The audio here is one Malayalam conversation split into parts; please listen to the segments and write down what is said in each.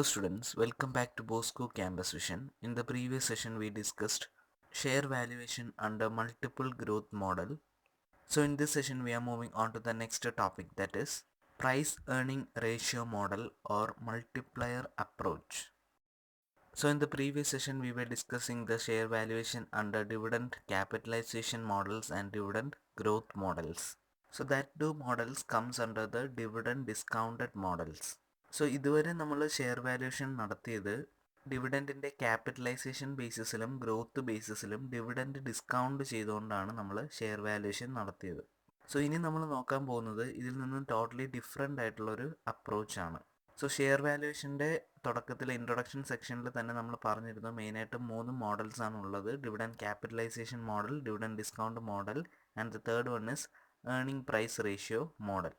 students, welcome back to Bosco Campus Vision. In the previous session we discussed share valuation under multiple growth model. So in this session we are moving on to the next topic, that is price earning ratio model or multiplier approach. So in the previous session we were discussing the share valuation under dividend capitalization models and dividend growth models. So that two models comes under the dividend discounted models. So ഇതുവരെ നമ്മൾ ഷെയർ വാല്യൂഷൻ നടത്തിയത് ഡിവിഡൻറ്റിൻ്റെ ക്യാപിറ്റലൈസേഷൻ ബേസിസിലും ഗ്രോത്ത് ബേസിസിലും ഡിവിഡൻറ്റ് ഡിസ്കൗണ്ട് ചെയ്തുകൊണ്ടാണ് നമ്മൾ ഷെയർ വാല്യൂഷൻ നടത്തിയത്. സോ ഇനി നമ്മൾ നോക്കാൻ പോകുന്നത് ഇതിൽ നിന്നും ടോട്ടലി ഡിഫറെൻ്റ് ആയിട്ടുള്ളൊരു അപ്രോച്ചാണ്. സോ ഷെയർ വാല്യൂഷൻ്റെ തുടക്കത്തിൽ ഇൻട്രൊഡക്ഷൻ സെക്ഷനിൽ തന്നെ നമ്മൾ പറഞ്ഞിരുന്നു മെയിനായിട്ട് 3 മോഡൽസ് ആണ് ഉള്ളത്. Dividend capitalisation model, dividend discount model and the third one is earning price ratio model.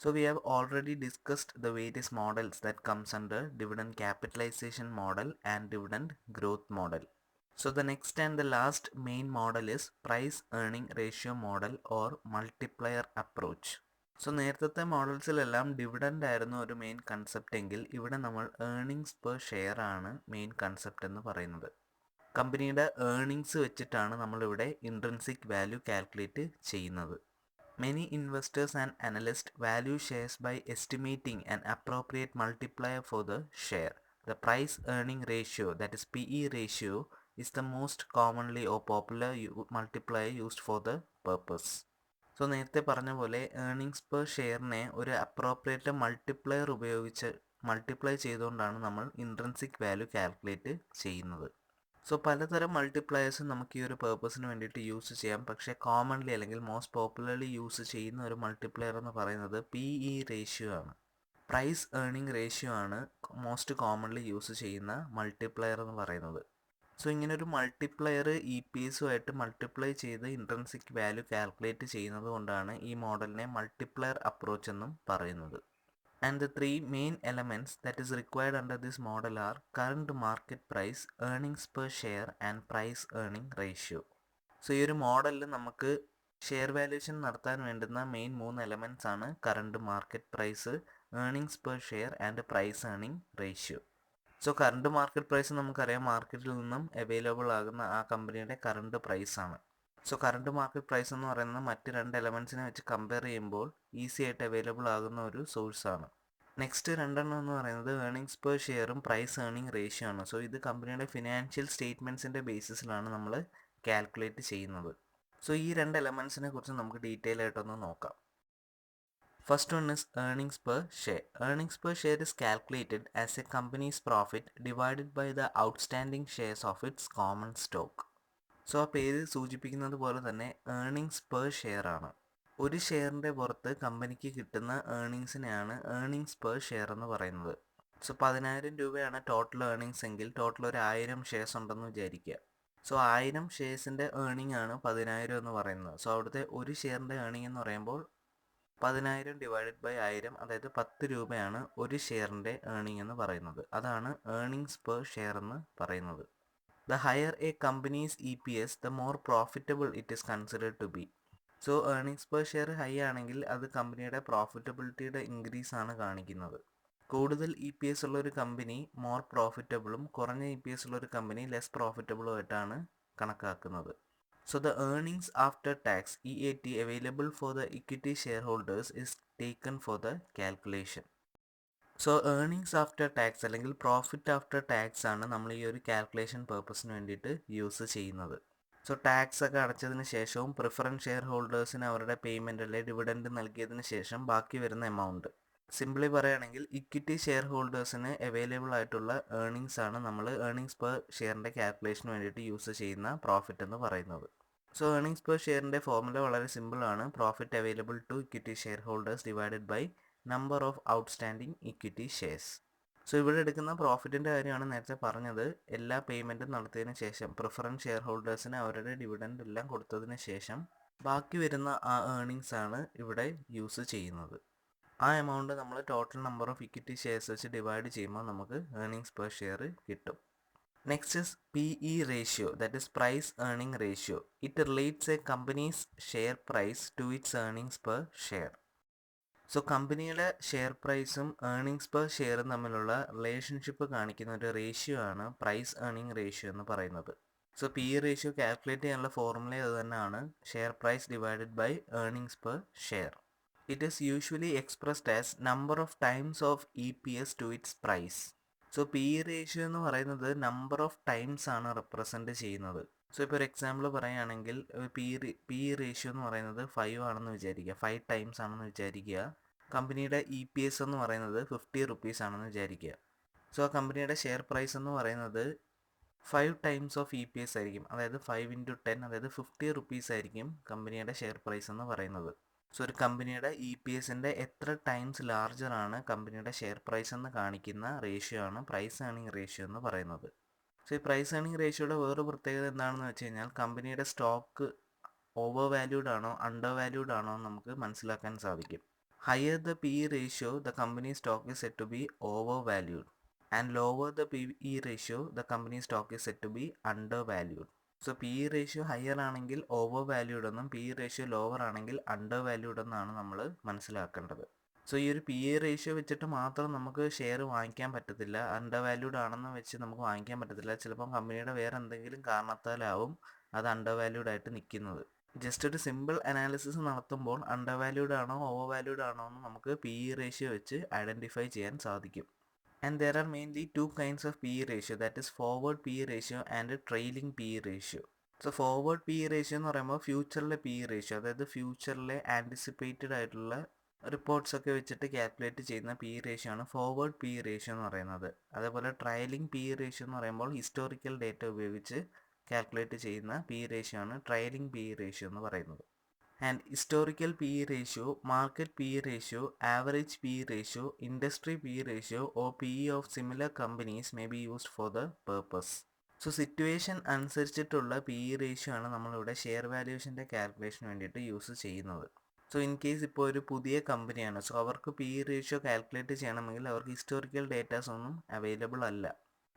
So we have already discussed the various models that comes under dividend capitalization model and dividend growth model. So the next and the last main model is price earning ratio model or multiplier approach. So നേരത്തെ മോഡൽസിലെല്ലാം ഡിവിഡൻഡ് ആയിരുന്നു ഒരു മെയിൻ കൺസെപ്റ്റ് എങ്കിൽ ഇവിടെ നമ്മൾ ഏർണിങ്സ് പെർ ഷെയർ ആണ് മെയിൻ കൺസെപ്റ്റ് എന്ന് പറയുന്നത്. കമ്പനിയുടെ ഏർണിങ്സ് വെച്ചിട്ടാണ് നമ്മളിവിടെ ഇൻട്രിൻസിക് വാല്യൂ കാൽക്കുലേറ്റ് ചെയ്യുന്നത്. Many investors and analysts value shares by estimating an appropriate multiplier for the share. The price earning ratio, that is PE ratio, is the most commonly or popular multiplier used for the purpose. So നേരത്തെ പറഞ്ഞ പോലെ ഏർണിങ്സ് പെർ ഷെയറിനെ ഒരു അപ്രോപ്രിയേറ്റ് മൾട്ടിപ്ലയർ ഉപയോഗിച്ച് മൾട്ടിപ്ലൈ ചെയ്തുകൊണ്ടാണ് നമ്മൾ ഇൻട്രിൻസിക് വാല്യൂ കാൽക്കുലേറ്റ് ചെയ്യുന്നത്. സോ പലതരം മൾട്ടിപ്ലയേഴ്സ് നമുക്ക് ഈ ഒരു പേർപ്പസിന് വേണ്ടിയിട്ട് യൂസ് ചെയ്യാം. പക്ഷേ കോമൺലി അല്ലെങ്കിൽ മോസ്റ്റ് പോപ്പുലർലി യൂസ് ചെയ്യുന്ന ഒരു മൾട്ടിപ്ലയർ എന്ന് പറയുന്നത് PE റേഷ്യോ ആണ്. പ്രൈസ് ഏർണിംഗ് റേഷ്യോ ആണ് മോസ്റ്റ് കോമൺലി യൂസ് ചെയ്യുന്ന മൾട്ടിപ്ലയർ എന്ന് പറയുന്നത്. സോ ഇങ്ങനെ ഒരു മൾട്ടിപ്ലയർ EPSുമായിട്ട് മൾട്ടിപ്ലൈ ചെയ്ത് ഇൻട്രിൻസിക് വാല്യൂ കാൽക്കുലേറ്റ് ചെയ്യുന്നത് കൊണ്ടാണ് ഈ മോഡലിനെ മൾട്ടിപ്ലയർ അപ്രോച്ച് എന്നും പറയുന്നത്. And the three main elements that is required under this model are current market price, earnings per share and price earning ratio. So ഈ ഒരു മോഡലിൽ നമുക്ക് ഷെയർ വാല്യൂഷൻ നടത്താൻ വേണ്ടുന്ന മെയിൻ 3 എലമെൻറ്റ്സ് ആണ് current market price, earnings per share and price earning ratio. So current market price നമുക്കറിയാം മാർക്കറ്റിൽ നിന്നും അവൈലബിൾ ആകുന്ന ആ കമ്പനിയുടെ കറണ്ട് പ്രൈസ് ആണ്. സോ കറണ്ട് മാർക്കറ്റ് പ്രൈസ് എന്ന് പറയുന്നത് മറ്റ് 2 എലമെൻറ്റ്സിനെ വെച്ച് കമ്പയർ ചെയ്യുമ്പോൾ ഈസി ആയിട്ട് അവൈലബിൾ ആകുന്ന ഒരു സോഴ്സാണ്. നെക്സ്റ്റ് 2 എന്ന് പറയുന്നത് ഏർണിങ്സ് പെർ ഷെയറും പ്രൈസ് ഏർണിംഗ് റേഷ്യോ ആണ്. സോ ഇത് കമ്പനിയുടെ ഫിനാൻഷ്യൽ സ്റ്റേറ്റ്മെൻറ്റ്സിൻ്റെ ബേസിസിലാണ് നമ്മൾ കാൽക്കുലേറ്റ് ചെയ്യുന്നത്. സോ ഈ 2 എലമെൻറ്റ്സിനെ കുറിച്ച് നമുക്ക് ഡീറ്റെയിൽ ആയിട്ടൊന്ന് നോക്കാം. First one is earnings per share. Earnings per share is calculated as a company's profit divided by the outstanding shares of its common stock. So ആ പേര് സൂചിപ്പിക്കുന്നത് പോലെ തന്നെ ഏർണിങ്സ് പെർ ഷെയർ ആണ്. ഒരു ഷെയറിൻ്റെ പുറത്ത് കമ്പനിക്ക് കിട്ടുന്ന ഏർണിങ്സിനെയാണ് ഏർണിങ്സ് പെർ ഷെയർ എന്ന് പറയുന്നത്. സോ 10,000 രൂപയാണ് ടോട്ടൽ ഏർണിങ്സ് എങ്കിൽ ടോട്ടൽ ഒരു 1000 ഷെയർസ് ഉണ്ടെന്ന് വിചാരിക്കുക. സോ 1000 ഷെയർസിൻ്റെ ഏർണിംഗ് ആണ് 10,000 എന്ന് പറയുന്നത്. സോ അവിടുത്തെ ഒരു ഷെയറിൻ്റെ ഏർണിംഗ് എന്ന് പറയുമ്പോൾ 10,000 ഡിവൈഡഡ് ബൈ 1000, അതായത് 10 രൂപയാണ് ഒരു ഷെയറിൻ്റെ ഏർണിംഗ് എന്ന് പറയുന്നത്. അതാണ് ഏർണിങ്സ് പെർ ഷെയർ എന്ന് പറയുന്നത്. The higher a company's EPS, the more profitable it is considered to be. So earnings per share high ആണെങ്കിൽ അത് കമ്പനിയുടെ പ്രോഫിറ്റബിലിറ്റിയുടെ ഇൻക്രീസ് ആണ് കാണിക്കുന്നത്. കൂടുതൽ EPS ഉള്ള ഒരു കമ്പനി മോർ പ്രോഫിറ്റബിളും കുറഞ്ഞ EPS ഉള്ള ഒരു കമ്പനി ലെസ് പ്രോഫിറ്റബിളും ആയിട്ടാണ് കണക്കാക്കുന്നത്. So the earnings after tax EAT available for the equity share holders is taken for the calculation. So earnings after tax അല്ലെങ്കിൽ പ്രോഫിറ്റ് ആഫ്റ്റർ ടാക്സ് ആണ് നമ്മൾ ഈ ഒരു കാൽക്കുലേഷൻ പേർപ്പസിന് വേണ്ടിയിട്ട് യൂസ് ചെയ്യുന്നത്. സോ ടാക്സ് ഒക്കെ അടച്ചതിന് ശേഷവും പ്രിഫറൻസ് ഷെയർ ഹോൾഡേഴ്സിന് അവരുടെ പേയ്മെൻറ്റ് അല്ലെ ഡിവിഡൻഡ് നൽകിയതിന് ശേഷം ബാക്കി വരുന്ന എമൗണ്ട്, സിംപ്ലി പറയുകയാണെങ്കിൽ ഇക്വിറ്റി ഷെയർ ഹോൾഡേഴ്സിന് അവൈലബിൾ ആയിട്ടുള്ള ഏർണിങ്സ് ആണ് നമ്മൾ ഏർണിങ്സ് പെർ ഷെയറിൻ്റെ കാൽക്കുലേഷന് വേണ്ടിയിട്ട് യൂസ് ചെയ്യുന്ന പ്രോഫിറ്റ് എന്ന് പറയുന്നത്. സോ ഏർണിങ്സ് പെർ ഷെയറിൻ്റെ ഫോർമുല വളരെ സിമ്പിളാണ്. Profit available to equity share holders divided by number of outstanding equity shares. So ഇവിടെ എടുക്കുന്ന പ്രോഫിറ്റിൻ്റെ കാര്യമാണ് നേരത്തെ പറഞ്ഞത്. എല്ലാ പേയ്മെൻറ്റും നടത്തിയതിന് ശേഷം പ്രിഫറൻസ് ഷെയർ ഹോൾഡേഴ്സിന് അവരുടെ ഡിവിഡൻഡ് എല്ലാം കൊടുത്തതിന് ശേഷം ബാക്കി വരുന്ന ആ ഏർണിങ്സ് ആണ് ഇവിടെ യൂസ് ചെയ്യുന്നത്. ആ എമൗണ്ട് നമ്മൾ total number of equity shares വെച്ച് ഡിവൈഡ് ചെയ്യുമ്പോൾ നമുക്ക് ഏർണിങ്സ് പെർ ഷെയർ കിട്ടും. Next is PE ratio, that is price earning ratio. It relates a company's share price to its earnings per share. So കമ്പനിയുടെ ഷെയർ പ്രൈസും ഏർണിങ്സ് പെർ ഷെയറും തമ്മിലുള്ള റിലേഷൻഷിപ്പ് കാണിക്കുന്ന ഒരു റേഷ്യോ ആണ് പ്രൈസ് ഏർണിംഗ് റേഷ്യോ എന്ന് പറയുന്നത്. So P E ratio calculate ചെയ്യാനുള്ള ഫോർമുല അത് തന്നെയാണ് share price divided by earnings per share. It is usually expressed as number of times of EPS to its price. So P E ratio എന്ന് പറയുന്നത് നമ്പർ ഓഫ് ടൈംസ് ആണ് റെപ്രസെൻറ്റ് ചെയ്യുന്നത്. സോ ഇപ്പോൾ ഒരു എക്സാമ്പിൾ പറയുകയാണെങ്കിൽ പി ഇ റേഷ്യോ എന്ന് പറയുന്നത് 5 ആണെന്ന് വിചാരിക്കുക, 5 ടൈംസ് ആണെന്ന് വിചാരിക്കുക. കമ്പനിയുടെ EPS എന്ന് പറയുന്നത് 50 റുപ്പീസ് ആണെന്ന് വിചാരിക്കുക. സോ ആ കമ്പനിയുടെ ഷെയർ പ്രൈസ് എന്ന് പറയുന്നത് 5 ടൈംസ് ഓഫ് EPS ആയിരിക്കും, അതായത് 5 ഇൻറ്റു 10, അതായത് 50 റുപ്പീസ് ആയിരിക്കും കമ്പനിയുടെ ഷെയർ പ്രൈസ് എന്ന് പറയുന്നത്. സോ ഒരു കമ്പനിയുടെ EPSൻ്റെ എത്ര ടൈംസ് ലാർജർ ആണ് കമ്പനിയുടെ ഷെയർ പ്രൈസ് എന്ന് കാണിക്കുന്ന റേഷ്യോ ആണ് പ്രൈസ് ഏർണിംഗ് റേഷ്യോ എന്ന് പറയുന്നത്. സോ ഈ പ്രൈസ് ഏർണിംഗ് റേഷ്യോയുടെ വേറൊരു പ്രത്യേകത എന്താണെന്ന് വെച്ച് കഴിഞ്ഞാൽ കമ്പനിയുടെ സ്റ്റോക്ക് ഓവർ വാല്യൂഡ് ആണോ അണ്ടർ വാല്യൂഡ് ആണോ എന്ന് നമുക്ക് മനസ്സിലാക്കാൻ സാധിക്കും. Higher the PE ratio, the company stock is said to be overvalued, and lower the PE ratio, the company stock is said to be undervalued. So PE ratio higher ആണെങ്കിൽ overvalued എന്നും PE ratio lower ആണെങ്കിൽ undervalued എന്നാണ് നമ്മൾ മനസ്സിലാക്കേണ്ടത്. സോ ഈ ഒരു PE ratio വെച്ചിട്ട് മാത്രം നമുക്ക് ഷെയർ വാങ്ങിക്കാൻ പറ്റത്തില്ല, അണ്ടർവാല്യൂഡ് ആണെന്ന് വെച്ച് നമുക്ക് വാങ്ങിക്കാൻ പറ്റത്തില്ല. ചിലപ്പം കമ്പനിയുടെ വേറെ എന്തെങ്കിലും കാരണത്താലാവും അത് അണ്ടർവാല്യൂഡ് ആയിട്ട് നിൽക്കുന്നത്. ജസ്റ്റ് ഒരു സിമ്പിൾ അനാലിസിസ് നടത്തുമ്പോൾ അണ്ടർവാല്യൂഡ് ആണോ ഓവർ വാല്യൂഡ് ആണോ എന്ന് നമുക്ക് PE റേഷ്യോ വെച്ച് ഐഡൻറ്റിഫൈ ചെയ്യാൻ സാധിക്കും. And there are mainly 2 kinds of PE ratio, that is forward PE ratio and trailing PE ratio. So forward PE ratio എന്ന് പറയുമ്പോൾ ഫ്യൂച്ചറിലെ PE റേഷ്യോ, അതായത് ഫ്യൂച്ചറിലെ ആൻറ്റിസിപ്പേറ്റഡ് ആയിട്ടുള്ള റിപ്പോർട്ട്സ് ഒക്കെ വെച്ചിട്ട് കാൽക്കുലേറ്റ് ചെയ്യുന്ന PE റേഷ്യോ ആണ് ഫോർവേഡ് PE റേഷ്യോ എന്ന് പറയുന്നത്. അതേപോലെ ട്രയലിംഗ് PE റേഷ്യോ എന്ന് പറയുമ്പോൾ ഹിസ്റ്റോറിക്കൽ ഡേറ്റ ഉപയോഗിച്ച് കാൽക്കുലേറ്റ് ചെയ്യുന്ന PE റേഷ്യോ ആണ് ട്രയലിംഗ് PE റേഷ്യോ എന്ന് പറയുന്നത്. And historical PE ratio, market PE ratio, average PE ratio, industry PE ratio or PE of similar companies may be used for the purpose. So situation അനുസരിച്ചിട്ടുള്ള PE റേഷ്യോ ആണ് നമ്മളിവിടെ ഷെയർ വാല്യൂഷൻ്റെ കാൽക്കുലേഷന് വേണ്ടിയിട്ട് യൂസ് ചെയ്യുന്നത്. സോ ഇൻ കേസ് ഇപ്പോൾ ഒരു പുതിയ കമ്പനിയാണ്, സോ അവർക്ക് PE റേഷ്യോ കാൽക്കുലേറ്റ് ചെയ്യണമെങ്കിൽ അവർക്ക് ഹിസ്റ്റോറിക്കൽ ഡേറ്റാസ് ഒന്നും അവൈലബിൾ അല്ല.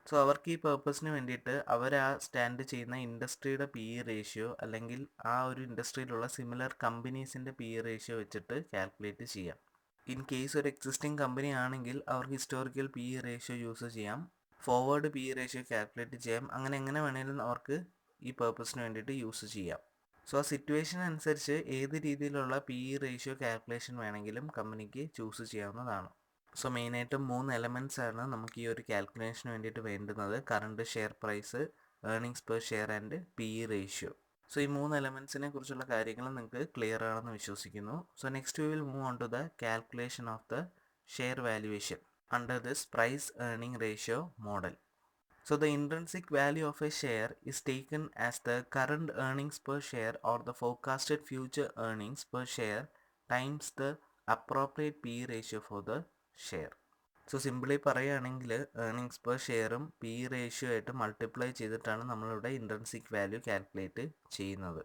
സോ അവർക്ക് ഈ പേർപ്പസിന് വേണ്ടിയിട്ട് അവർ ആ സ്റ്റാൻഡ് ചെയ്യുന്ന ഇൻഡസ്ട്രിയുടെ PE റേഷ്യോ അല്ലെങ്കിൽ ആ ഒരു ഇൻഡസ്ട്രിയിലുള്ള സിമിലർ കമ്പനീസിൻ്റെ PE റേഷ്യോ വെച്ചിട്ട് കാൽക്കുലേറ്റ് ചെയ്യാം. ഇൻ കേസ് ഒരു എക്സിസ്റ്റിംഗ് കമ്പനി ആണെങ്കിൽ അവർക്ക് ഹിസ്റ്റോറിക്കൽ PE റേഷ്യോ യൂസ് ചെയ്യാം, ഫോർവേഡ് PE റേഷ്യോ കാൽക്കുലേറ്റ് ചെയ്യാം, അങ്ങനെ എങ്ങനെ വേണമെങ്കിലും അവർക്ക് ഈ പേർപ്പസിന് വേണ്ടിയിട്ട് യൂസ് ചെയ്യാം. സോ ആ സിറ്റുവേഷൻ അനുസരിച്ച് ഏത് രീതിയിലുള്ള PE റേഷ്യോ കാൽക്കുലേഷൻ വേണമെങ്കിലും കമ്പനിക്ക് ചൂസ് ചെയ്യാവുന്നതാണ്. സോ മെയിനായിട്ടും 3 എലമെൻറ്റ്സ് ആണ് നമുക്ക് ഈ ഒരു കാൽക്കുലേഷന് വേണ്ടിയിട്ട് വേണ്ടുന്നത്: current share price, earnings per share and PE ratio. So ഈ 3 എലമെൻറ്റ്സിനെ കുറിച്ചുള്ള കാര്യങ്ങൾ നിങ്ങൾക്ക് ക്ലിയർ ആണെന്ന് വിശ്വസിക്കുന്നു. So next we will move on to the calculation of the share valuation under this price earning ratio model. So the intrinsic value of a share is taken as the current earnings per share or the forecasted future earnings per share times the appropriate PE ratio for the share. So simply പറയുകയാണെങ്കിൽ ഏർണിങ്സ് പെർ ഷെയറും PE റേഷ്യോ ആയിട്ട് മൾട്ടിപ്ലൈ ചെയ്തിട്ടാണ് നമ്മളിവിടെ ഇൻട്രൻസിക് വാല്യൂ കാൽക്കുലേറ്റ് ചെയ്യുന്നത്.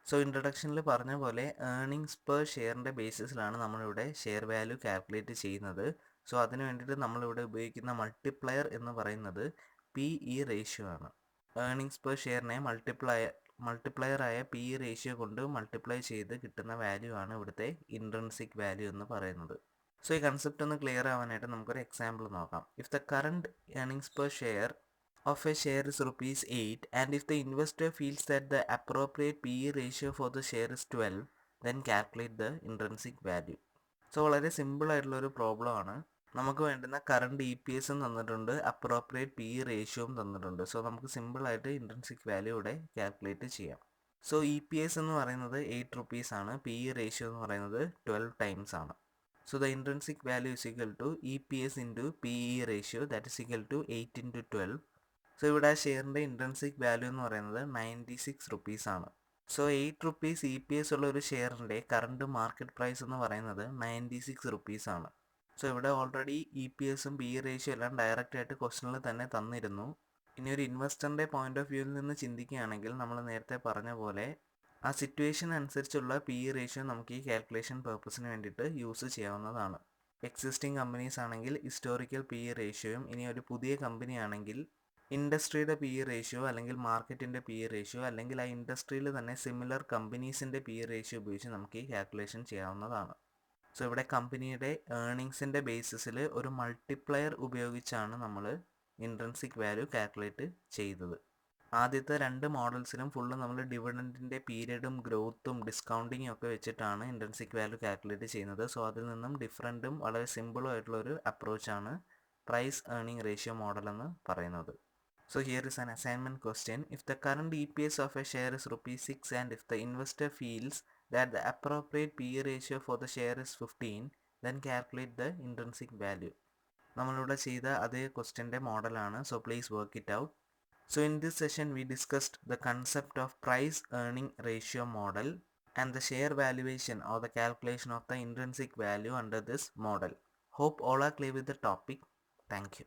സോ ഇൻട്രഡക്ഷനിൽ പറഞ്ഞ പോലെ ഏർണിങ്സ് പെർ ഷെയറിൻ്റെ ബേസിസിലാണ് നമ്മളിവിടെ ഷെയർ വാല്യൂ കാൽക്കുലേറ്റ് ചെയ്യുന്നത്. സോ അതിന് വേണ്ടിയിട്ട് നമ്മളിവിടെ ഉപയോഗിക്കുന്ന മൾട്ടിപ്ലയർ എന്ന് പറയുന്നത് PE റേഷ്യോ ആണ്. ഏർണിങ്സ് പെർ ഷെയറിനെ മൾട്ടിപ്ലയറായ PE റേഷ്യോ കൊണ്ട് മൾട്ടിപ്ലൈ ചെയ്ത് കിട്ടുന്ന വാല്യൂ ആണ് ഇവിടുത്തെ ഇൻട്രൻസിക് വാല്യൂ എന്ന് പറയുന്നത്. സോ ഈ കൺസെപ്റ്റ് ഒന്ന് ക്ലിയർ ആവാനായിട്ട് നമുക്കൊരു എക്സാമ്പിൾ നോക്കാം. If the current earnings per share of a share is ₹8 and if the investor feels that the appropriate PE ratio for the share is 12, then calculate the intrinsic value. So വളരെ സിമ്പിൾ ആയിട്ടുള്ളൊരു പ്രോബ്ലം ആണ്. നമുക്ക് വേണ്ടുന്ന കറണ്ട് EPSും തന്നിട്ടുണ്ട്, അപ്രോപ്രിയേറ്റ് PE റേഷ്യോയും തന്നിട്ടുണ്ട്. സോ നമുക്ക് സിമ്പിളായിട്ട് ഇൻട്രൻസിക് വാല്യൂ ഇവിടെ കാൽക്കുലേറ്റ് ചെയ്യാം. സോ EPS എന്ന് പറയുന്നത് 8 റുപ്പീസ് ആണ്, PE റേഷ്യോ എന്ന് പറയുന്നത് 12 ടൈംസ് ആണ്. So the intrinsic value is equal to EPS into PE ratio, that is equal to 8 into 12. So ഇവിടെ ഷെയറിൻ്റെ ഇൻട്രൻസിക് വാല്യൂ എന്ന് പറയുന്നത് 96 റുപ്പീസ് ആണ്. സോ 8 റുപ്പീസ് EPS ഉള്ള ഒരു ഷെയറിൻ്റെ കറണ്ട് മാർക്കറ്റ് പ്രൈസ് എന്ന് പറയുന്നത് 96 റുപ്പീസ് ആണ്. സോ ഇവിടെ ഓൾറെഡി EPSും PE റേഷ്യോ എല്ലാം ഡയറക്റ്റ് ആയിട്ട് ക്വസ്റ്റനിൽ തന്നെ തന്നിരുന്നു. ഇനി ഒരു ഇൻവെസ്റ്ററിൻ്റെ പോയിന്റ് ഓഫ് വ്യൂവിൽ നിന്ന് ചിന്തിക്കുകയാണെങ്കിൽ നമ്മൾ നേരത്തെ പറഞ്ഞ പോലെ ആ സിറ്റുവേഷൻ അനുസരിച്ചുള്ള PE റേഷ്യോ നമുക്ക് ഈ കാൽക്കുലേഷൻ പർപ്പസിന് വേണ്ടിയിട്ട് യൂസ് ചെയ്യാവുന്നതാണ്. എക്സിസ്റ്റിംഗ് കമ്പനീസ് ആണെങ്കിൽ ഹിസ്റ്റോറിക്കൽ PE റേഷ്യോയും, ഇനി ഒരു പുതിയ കമ്പനി ആണെങ്കിൽ ഇൻഡസ്ട്രിയുടെ PE റേഷ്യോ അല്ലെങ്കിൽ മാർക്കറ്റിൻ്റെ PE റേഷ്യോ അല്ലെങ്കിൽ ആ ഇൻഡസ്ട്രിയിൽ തന്നെ സിമിലർ കമ്പനീസിൻ്റെ PE റേഷ്യോ ഉപയോഗിച്ച് നമുക്ക് ഈ കാൽക്കുലേഷൻ ചെയ്യാവുന്നതാണ്. സോ ഇവിടെ കമ്പനിയുടെ ഏർണിങ്സിൻ്റെ ബേസിസിൽ ഒരു മൾട്ടിപ്ലയർ ഉപയോഗിച്ചാണ് നമ്മൾ ഇൻട്രൻസിക് വാല്യൂ കാൽക്കുലേറ്റ് ചെയ്തത്. ആദ്യത്തെ 2 മോഡൽസിലും ഫുള്ള് നമ്മൾ ഡിവിഡൻറ്റിൻ്റെ പീരീഡും ഗ്രോത്തും ഡിസ്കൗണ്ടിങ്ങും ഒക്കെ വെച്ചിട്ടാണ് ഇൻട്രൻസിക് വാല്യൂ കാൽക്കുലേറ്റ് ചെയ്യുന്നത്. സോ അതിൽ നിന്നും ഡിഫറൻറ്റും വളരെ സിമ്പിളും ആയിട്ടുള്ളൊരു അപ്രോച്ചാണ് പ്രൈസ് ഏർണിംഗ് റേഷ്യോ മോഡൽ എന്ന് പറയുന്നത്. So here is an assignment question. If the current EPS of a share is ₹6 and if the investor feels that the appropriate PE ratio for the share is 15, then calculate the intrinsic value. നമ്മളിവിടെ ചെയ്ത അതേ ക്വസ്റ്റ്യൻ്റെ മോഡലാണ്. So please work it out. So in this session we discussed the concept of price earning ratio model and the share valuation or the calculation of the intrinsic value under this model. Hope all are clear with the topic. Thank you.